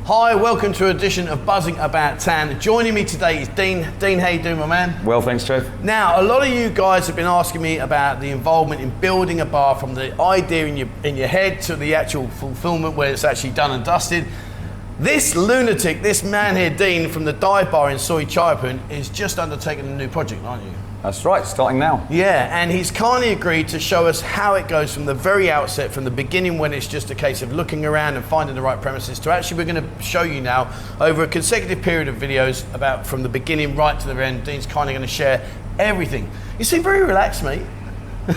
Hi, welcome to an edition of Buzzing About Tan. Joining me today is Dean. Dean, how you doing, my man? Well, thanks, Trev. Now, a lot of you guys have been asking me about the involvement in building a bar, from the idea in your head to the actual fulfillment where it's actually done and dusted. This lunatic, this man here, Dean, from the dive bar in Soi Chiyapoon, is just undertaking a new project, aren't you? That's right, starting now. Yeah, and he's kindly agreed to show us how it goes from the very outset, from the beginning when it's just a case of looking around and finding the right premises, to actually we're going to show you now over a consecutive period of videos about from the beginning right to the end. Dean's kindly going to share everything. You seem very relaxed, mate.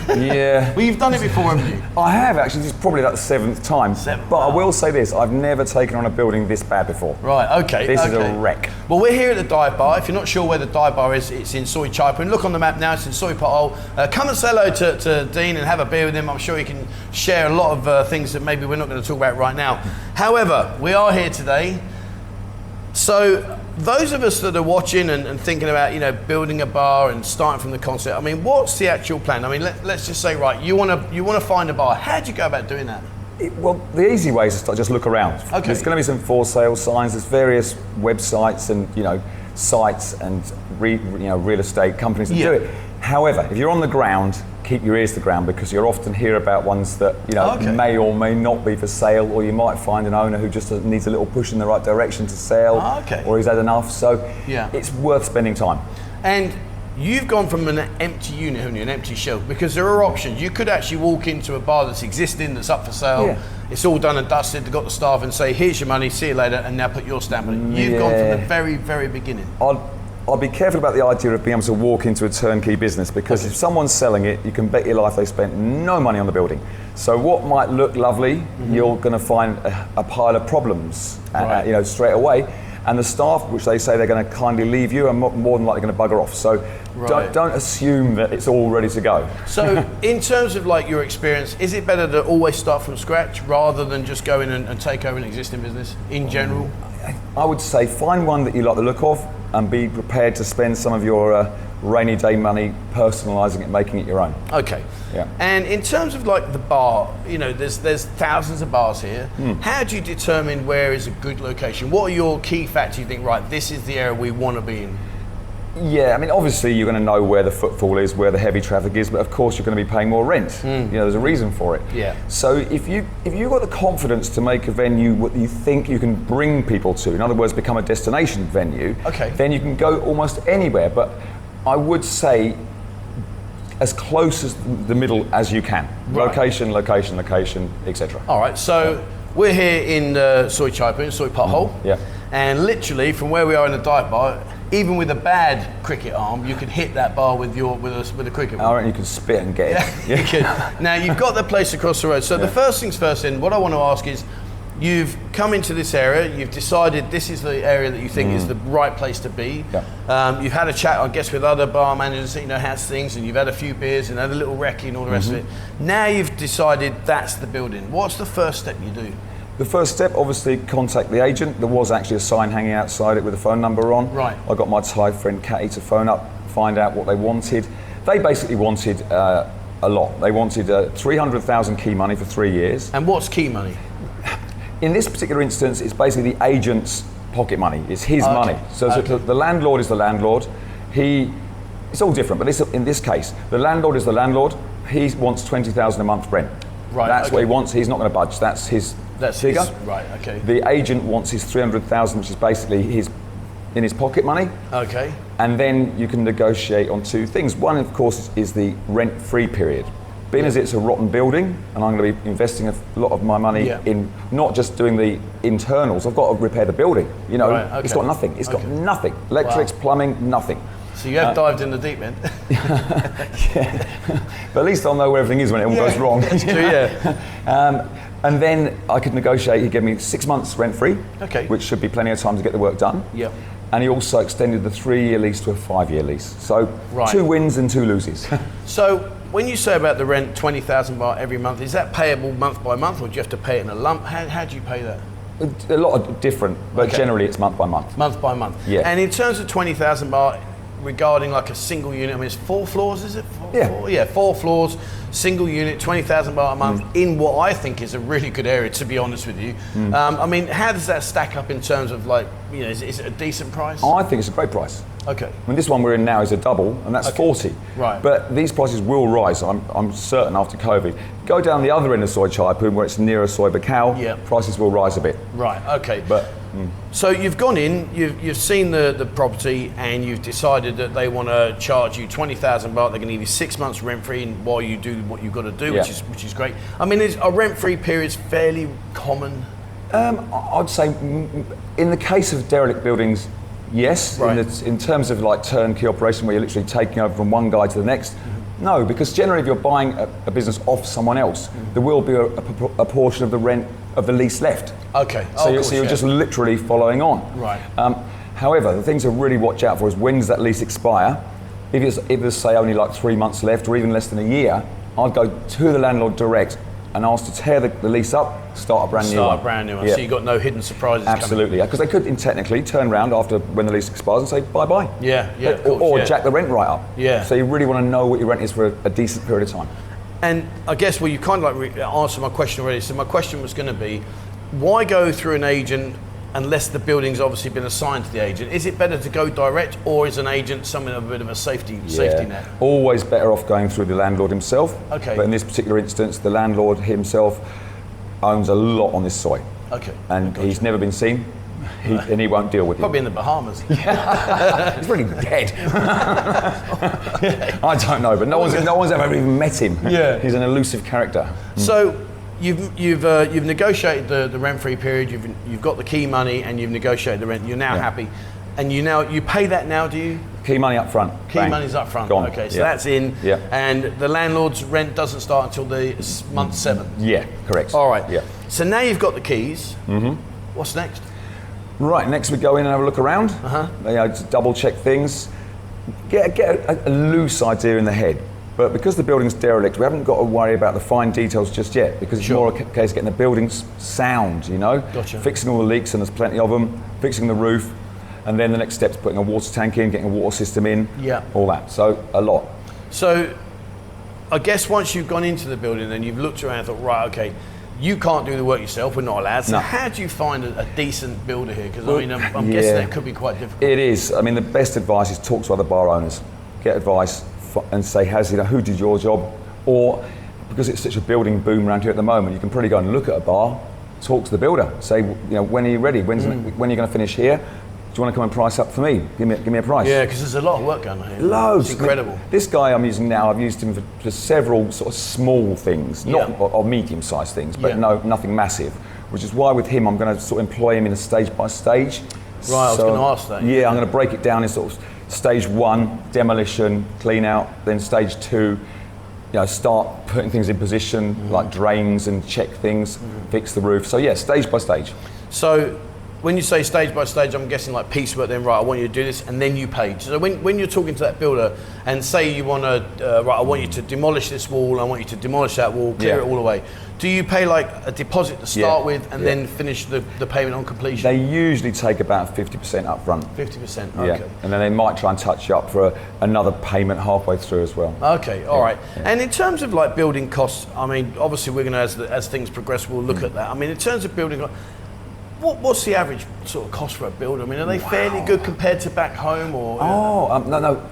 Yeah. Well, you've done it before, haven't you? I have, actually. This is probably like the seventh time. But I will say this, I've never taken on a building this bad before. Right, okay. This is a wreck. Well, we're here at the dive bar. If you're not sure where the dive bar is, it's in Soi Chiyapoon. Look on the map now, it's in Soi Pattaya. Come and say hello to Dean and have a beer with him. I'm sure he can share a lot of things that maybe we're not going to talk about right now. However, we are here today. So, those of us that are watching and thinking about, you know, building a bar and starting from the concept, I mean, what's the actual plan? I mean, let's just say, right, you want to find a bar. How do you go about doing that? Well, the easy way is to start, just look around. Okay. There's going to be some for sale signs. There's various websites and sites and real estate companies that do it. However, if you're on the ground, keep your ears to the ground, because you'll often hear about ones that may or may not be for sale, or you might find an owner who just needs a little push in the right direction to sell, or he's had enough. So it's worth spending time. And you've gone from an empty unit, haven't you, an empty shell, because there are options. You could actually walk into a bar that's existing, that's up for sale, it's all done and dusted, they've got the staff and say, here's your money, see you later, and now put your stamp on it. You've gone from the very, very beginning. I'll be careful about the idea of being able to walk into a turnkey business, because if someone's selling it, you can bet your life they spent no money on the building. So what might look lovely, you're going to find a pile of problems, straight away. And the staff, which they say they're going to kindly leave you, are more than likely going to bugger off. So don't assume that it's all ready to go. So in terms of like your experience, is it better to always start from scratch rather than just go in and take over an existing business in general? I would say find one that you like the look of and be prepared to spend some of your rainy day money personalising it, making it your own. Okay. Yeah. And in terms of like the bar, there's thousands of bars here. How do you determine where is a good location? What are your key factors you think, right, this is the area we want to be in? Yeah, I mean, obviously you're going to know where the footfall is, where the heavy traffic is, but of course you're going to be paying more rent. There's a reason for it. Yeah. So if you've got the confidence to make a venue what you think you can bring people to, in other words, become a destination venue, then you can go almost anywhere. But I would say as close as the middle as you can. Location, location, location, etc. All right, so we're here in Soi Chiyapoon, Soi Pattaya. Yeah. And literally from where we are in the dive bar, even with a bad cricket arm, you could hit that bar with a cricket ball. All right, you can spit and get it. You could. Now you've got the place across the road. So the first things first, then, what I want to ask is, you've come into this area, you've decided this is the area that you think is the right place to be. Yeah. You've had a chat, I guess, with other bar managers that has things, and you've had a few beers and had a little recce and all the rest of it. Now you've decided that's the building. What's the first step you do? The first step, obviously, contact the agent. There was actually a sign hanging outside it with a phone number on. Right. I got my Thai friend Catty to phone up, find out what they wanted. They basically wanted a lot. They wanted 300,000 key money for 3 years. And what's key money? In this particular instance, it's basically the agent's pocket money. It's his money. So the landlord is the landlord. It's all different, but in this case, the landlord is the landlord. He wants 20,000 a month rent. Right. That's what he wants. He's not going to budge. That's his figure. Right. Okay. The agent wants his 300,000, which is basically in his pocket money. Okay. And then you can negotiate on two things. One, of course, is the rent-free period. Being as it's a rotten building, and I'm going to be investing a lot of my money in not just doing the internals. I've got to repair the building. It's got nothing. It's got nothing. Electrics, plumbing, nothing. So you have dived in the deep end. Yeah, but at least I'll know where everything is when it all goes wrong. That's true, yeah. And then I could negotiate. He gave me 6 months rent-free, which should be plenty of time to get the work done. Yeah. And he also extended the 3-year lease to a 5-year lease. So 2 wins and 2 loses. So when you say about the rent, 20,000 baht every month, is that payable month by month, or do you have to pay it in a lump? How do you pay that? A lot of different, but generally it's month by month. Month by month. Yeah. And in terms of 20,000 baht, regarding like a single unit, I mean, it's 4 floors, is it? 4 floors. single unit, 20,000 baht a month in what I think is a really good area, to be honest with you. I mean, how does that stack up in terms of like, you know, is it a decent price? I think it's a great price. Okay. I mean, this one we're in now is a double, and that's 40. Right. But these prices will rise, I'm certain, after COVID. Go down the other end of Soi Chiyapoon, where it's nearer Soi Buakhao, prices will rise a bit. Right, okay. But so you've gone in, you've seen the property, and you've decided that they want to charge you 20,000 baht. They're going to give you 6 months rent free while you do what you've got to do, which is great. I mean, are rent free periods fairly common? I'd say in the case of derelict buildings, yes. Right. In terms of like turnkey operation where you're literally taking over from one guy to the next, no, because generally if you're buying a business off someone else, there will be a portion of the rent of the lease left. Okay. So you're just literally following on. Right. However, the things to really watch out for is when does that lease expire? If there's say only like 3 months left or even less than a year, I'd go to the landlord direct and ask to tear the lease up, start a brand new one. Start a brand new one, so you've got no hidden surprises Absolutely, because they could technically turn around after when the lease expires and say bye-bye. Or jack the rent right up. Yeah. So you really want to know what your rent is for a decent period of time. And I guess, well, you kind of like answered my question already. So my question was going to be, why go through an agent unless the building's obviously been assigned to the agent? Is it better to go direct, or is an agent something of a bit of a safety net? Always better off going through the landlord himself. Okay. But in this particular instance, the landlord himself owns a lot on this Soi. Okay. And he's never been seen. And he won't deal with Probably you. in the Bahamas. He's really dead. I don't know, but no one's ever even met him. Yeah. He's an elusive character. So you've negotiated the rent-free period. You've got the key money, and you've negotiated the rent. You're now happy, and you pay that now. Do you? Key money up front. Key money's up front. Gone. Okay, so that's in. Yeah. And the landlord's rent doesn't start until the month 7. Yeah, correct. All right. Yeah. So now you've got the keys. What's next? Right, next we go in and have a look around. Just double check things. Get a loose idea in the head. But because the building's derelict, we haven't got to worry about the fine details just yet, because it's more a case of getting the buildings sound, you know? Gotcha. Fixing all the leaks, and there's plenty of them, fixing the roof, and then the next step's putting a water tank in, getting a water system in, all that. So, a lot. So, I guess once you've gone into the building, then you've looked around and thought, right, okay, you can't do the work yourself, we're not allowed. So how do you find a decent builder here? Because I'm guessing that could be quite difficult. It is. I mean, the best advice is talk to other bar owners. Get advice and say, who did your job? Or, because it's such a building boom around here at the moment, you can probably go and look at a bar, talk to the builder, say, when are you ready? When are you going to finish here? Do you want to come and price up for me? Give me a price. Yeah, because there's a lot of work going on here. Loads. It's incredible. This guy I'm using now, I've used him for several sort of small things, not or medium-sized things, but nothing massive. Which is why with him, I'm going to sort of employ him in a stage by stage. Right, I was going to ask that. Yeah, I'm going to break it down in sort of stage 1, demolition, clean out, then stage 2, start putting things in position, like drains, and check things, fix the roof. So yeah, stage by stage. So when you say stage by stage, I'm guessing like piecework then, right, I want you to do this, and then you pay. So when you're talking to that builder and say you want to, right, I want you to demolish this wall, I want you to demolish that wall, clear it all away. Do you pay like a deposit to start with and then finish the payment on completion? They usually take about 50% up front. 50%, okay. Yeah, and then they might try and touch you up for another payment halfway through as well. Okay, all right. Yeah. And in terms of like building costs, I mean, obviously we're going to, as things progress, we'll look at that. I mean, in terms of building costs, what's the average sort of cost for a builder? I mean, are they fairly good compared to back home, or? No.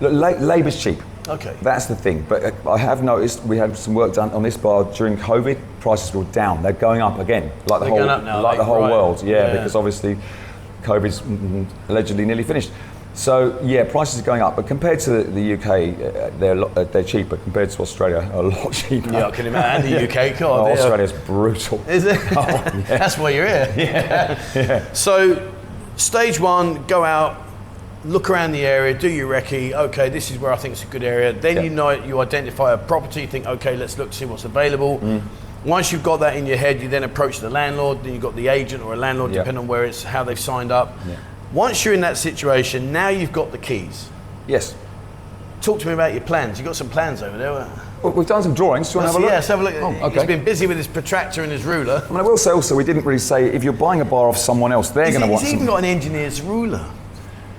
Look, labour's cheap. Okay. That's the thing. But I have noticed we had some work done on this bar during COVID. Prices were down. They're going up again, like the whole world. Yeah, because obviously COVID's allegedly nearly finished. So yeah, prices are going up, but compared to the UK, they're cheaper. Compared to Australia, a lot cheaper. Yeah, I can imagine. And the UK, God, Australia's brutal. Is it? That's why you're here. Yeah. So, stage 1, go out, look around the area, do your recce. Okay, this is where I think it's a good area. Then you identify a property. Think, okay, let's look to see what's available. Once you've got that in your head, you then approach the landlord. Then you've got the agent or a landlord, depending on where it's how they've signed up. Yeah. Once you're in that situation, now you've got the keys. Yes. Talk to me about your plans. You've got some plans over there. Well, we've done some drawings. Do you want to have a look? Yeah, let's have a look. Oh, okay. He's been busy with his protractor and his ruler. I mean, I will say also, we didn't really say, if you're buying a bar off someone else, they're going to want He's even got an engineer's ruler.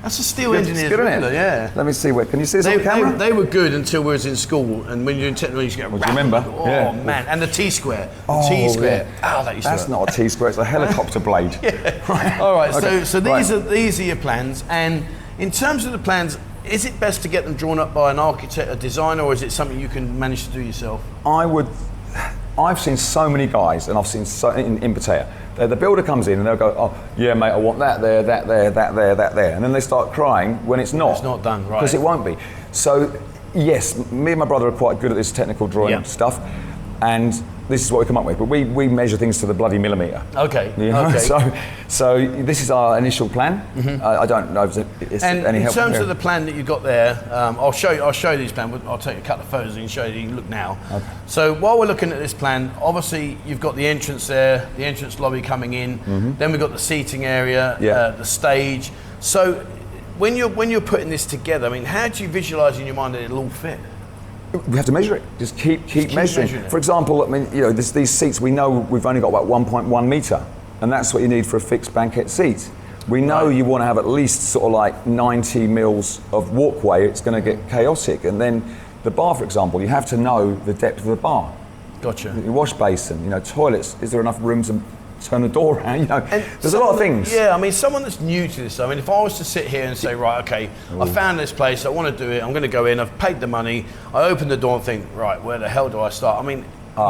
That's a steel engineer's good, isn't ruler, it? yeah. Let me see, can you see this on the camera? They were good until we was in school, and when you're in technology, you get do you remember? Oh, yeah. man, and the T-square. The T-square. Yeah. Oh, that used That's to not a T-square, it's a helicopter blade. Right. All right, Okay. so these are your plans, and in terms of the plans, is it best to get them drawn up by an architect, a designer, or is it something you can manage to do yourself? I've seen so many guys, and I've seen in Pattaya. The builder comes in and they'll go, oh, yeah, mate, I want that there, that there, that there, that there. And then they start crying when it's not. It's not done, right. Because it won't be. So, yes, me and my brother are quite good at this technical drawing stuff. And this is what we come up with. But we measure things to the bloody millimetre. Okay, You know? okay. So this is our initial plan. I don't know if it's And any in help. terms of the plan that you've got there, I'll show you these plans. I'll take a couple of photos and show you. You can look now. Okay. So while we're looking at this plan, obviously you've got the entrance there, the entrance lobby coming in. Then we've got the seating area, the stage. So when you're putting this together, I mean, how do you visualise in your mind that it'll all fit? We have to measure it. Just keep measuring. For example, I mean, you know, these seats, we know we've only got about 1.1 metre, and that's what you need for a fixed banquette seat. We know you want to have at least sort of like 90 mils of walkway. It's going to get chaotic. And then the bar, for example, you have to know the depth of the bar. Gotcha. The wash basin, you know, toilets. Is there enough room to turn the door around? You know, there's a lot of things. Yeah, I mean, someone that's new to this, I mean, if I was to sit here and say, right, okay, I found this place, I want to do it, I'm going to go in, I've paid the money, I open the door and think, right, where the hell do I start? I mean,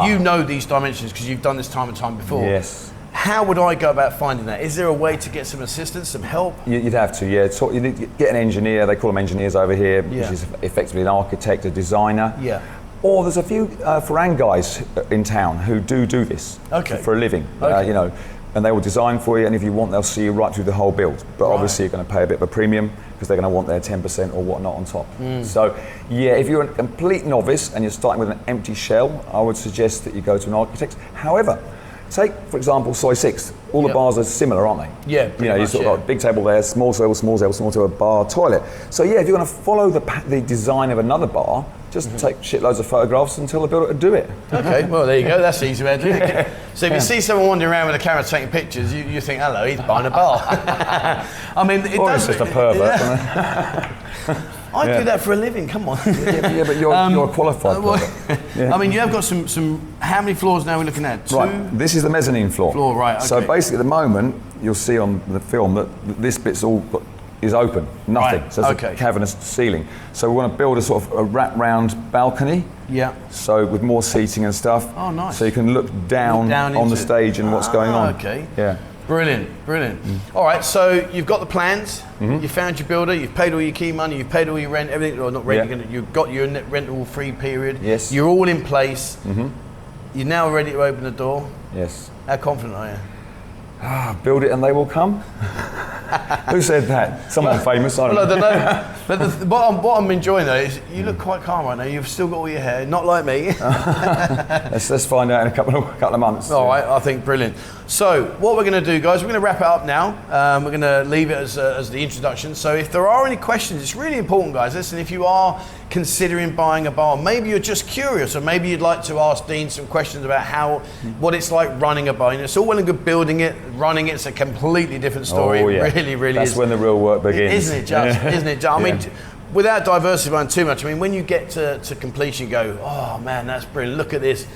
you know these dimensions because you've done this time and time before. Yes. How would I go about finding that? Is there a way to get some assistance, some help? You'd have to, yeah. You need to get an engineer, they call them engineers over here, which is effectively an architect, a designer. Yeah. Or there's a few Farang guys in town who do this for a living, you know, and they will design for you, and if you want, they'll see you right through the whole build. But obviously you're going to pay a bit of a premium because they're going to want their 10% or whatnot on top. So yeah, if you're a complete novice and you're starting with an empty shell, I would suggest that you go to an architect. However, take, for example, Soi 6. All the bars are similar, aren't they? Yeah, you know, you sort of got a big table there, small table, small table, small table, bar, toilet. So yeah, if you're going to follow the design of another bar, just take shitloads of photographs and tell the builder to do it. Okay, well there you go. That's the easy way to do it. So if you see someone wandering around with a camera taking pictures, you think, hello, he's buying a bar. I mean, it does. It's just a pervert. I do that for a living. Come on. Yeah, but you're a qualified pervert. I mean, you have got some. How many floors now we're looking at? 2? Right. This is the mezzanine floor. Right. Okay. So basically, at the moment, you'll see on the film that this bit's all is open, nothing. Right. So it's a cavernous ceiling. So we want to build a sort of a wrap-round balcony. Yeah. So with more seating and stuff. Oh, nice. So you can look down on the stage and what's going on. Okay. Yeah. Brilliant. All right, so you've got the plans, you found your builder, you've paid all your key money, you've paid all your rent, everything, or not rent, you've got your rental free period. Yes. You're all in place. You're now ready to open the door. Yes. How confident are you? Build it and they will come. Who said that? Someone famous, I don't know. But what I'm enjoying though is you look quite calm right now. You've still got all your hair, not like me. Let's find out in a couple of months. All right, I think brilliant. So what we're going to do, guys, we're going to wrap it up now. We're going to leave it as the introduction. So if there are any questions, it's really important, guys. Listen, if you are considering buying a bar, maybe you're just curious, or maybe you'd like to ask Dean some questions about what it's like running a bar. You know, it's all well and good building it, running it's a completely different story. Oh, yeah. It really That's is. when the real work begins. Isn't it just? Isn't it just? I mean, without diversifying too much, I mean, when you get to completion, you go, oh man, that's brilliant. Look at this.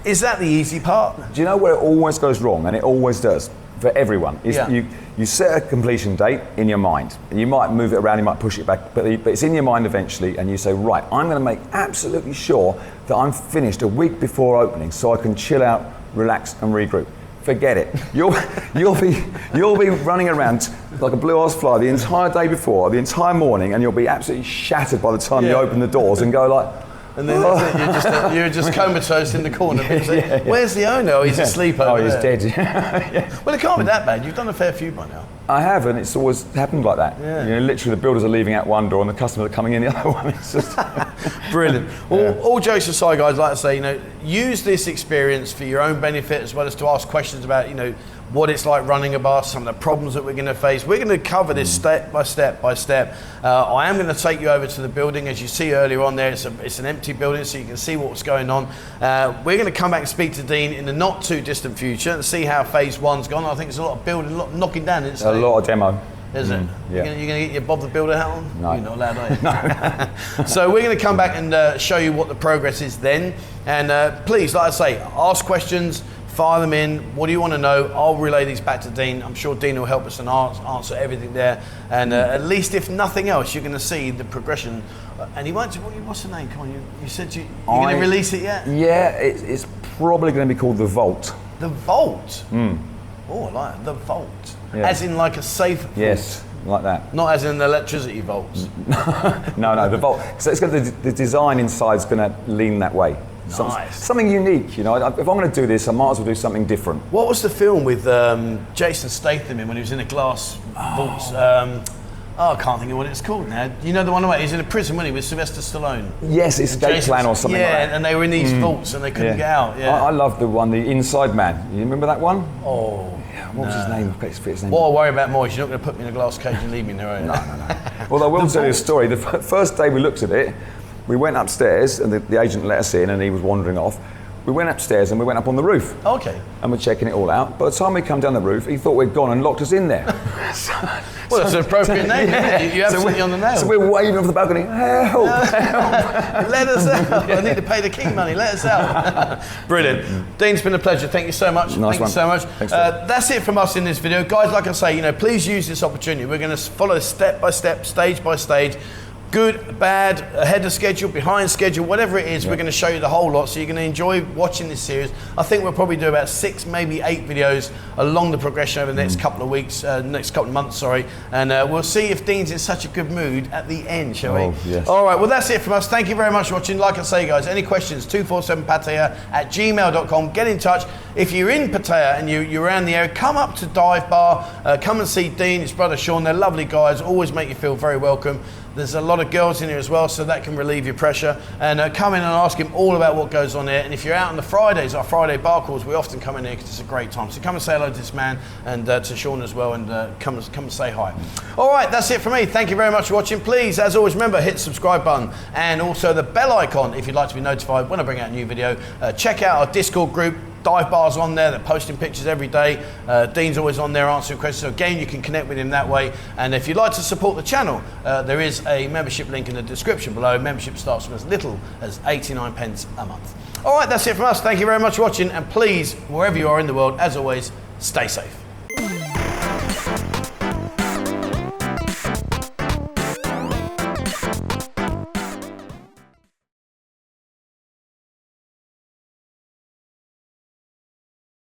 Is that the easy part? Do you know where it always goes wrong? And it always does for everyone. Is you set a completion date in your mind. And you might move it around, you might push it back, but it's in your mind eventually, and you say, right, I'm going to make absolutely sure that I'm finished a week before opening so I can chill out, relax and regroup. Forget it. You'll be running around like a blue-ass fly the entire day before, the entire morning, and you'll be absolutely shattered by the time you open the doors and go like, and then you're just comatose in the corner. Where's the owner? Oh, he's asleep over he's there. dead. Well, it can't be that bad. You've done a fair few by now. I have, and it's always happened like that. Yeah. You know, literally the builders are leaving out one door and the customers are coming in the other one. It's just brilliant. All jokes aside, guys, like I say, you know, use this experience for your own benefit as well as to ask questions about, you know, what it's like running a bar, some of the problems that we're going to face. We're going to cover this step by step by step. I am going to take you over to the building. As you see earlier on there, it's an empty building, so you can see what's going on. We're going to come back and speak to Dean in the not too distant future and see how phase one's gone. I think there's a lot of building, a lot of knocking down. A lot of demo. is it? Yeah. You're going to get your Bob the Builder hat on? No. You're not allowed, are you? No. So we're going to come back and show you what the progress is then. And please, like I say, ask questions, fire them in. What do you want to know? I'll relay these back to Dean. I'm sure Dean will help us and answer everything there. And at least if nothing else, you're going to see the progression. And he won't. What's the name? Come on, you said you're going to release it yet? Yeah, it's probably going to be called the Vault. The Vault? Oh, I like it. The Vault. Yeah. As in like a safe vault? Yes, like that. Not as in electricity vaults? No, the Vault. So it's going to, the design inside is going to lean that way. Nice. Something unique, you know. If I'm going to do this, I might as well do something different. What was the film with Jason Statham in when he was in a glass vault? I can't think of what it's called now. You know the one where he's in a prison, wasn't he, with Sylvester Stallone? Yes, Escape Plan or something like that. Yeah, and they were in these vaults and they couldn't get out. Yeah. I love the one, the Inside Man. You remember that one? Oh. What was his name? His name? What I worry about more is you're not going to put me in a glass cage and leave me in there, are you? No. Well, I will tell you a story. The first day we looked at it, we went upstairs and the agent let us in and he was wandering off. We went upstairs and we went up on the roof. Okay. And we're checking it all out. By the time we come down the roof, he thought we'd gone and locked us in there. Well, that's an appropriate name, isn't it? You absolutely on the nail. So we're waving off the balcony, help, help. Let us out. I need to pay the key money. Let us out. Brilliant. Dean, it's been a pleasure. Thank you so much. Nice Thank you so much. Thanks, that's it from us in this video. Guys, like I say, please use this opportunity. We're going to follow step by step, stage by stage. Good, bad, ahead of schedule, behind schedule, whatever it is, we're going to show you the whole lot, so you're going to enjoy watching this series. I think we'll probably do about 6, maybe 8 videos along the progression over the next couple of weeks, next couple of months, sorry. And we'll see if Dean's in such a good mood at the end, shall we? Yes. All right, well, that's it from us. Thank you very much for watching. Like I say, guys, any questions, 247pattaya@gmail.com. Get in touch. If you're in Pattaya and you're around the area, come up to Dive Bar, come and see Dean, his brother Sean. They're lovely guys, always make you feel very welcome. There's a lot of girls in here as well, so that can relieve your pressure. And come in and ask him all about what goes on there. And if you're out on the Fridays, our Friday bar calls, we often come in here because it's a great time. So come and say hello to this man and to Sean as well, and come and say hi. All right, that's it for me. Thank you very much for watching. Please, as always, remember, hit the subscribe button and also the bell icon if you'd like to be notified when I bring out a new video. Check out our Discord group. Dive Bar's on there, they're posting pictures every day. Dean's always on there answering questions. So again, you can connect with him that way. And if you'd like to support the channel, there is a membership link in the description below. Membership starts from as little as 89 pence a month. All right, that's it from us. Thank you very much for watching. And please, wherever you are in the world, as always, stay safe.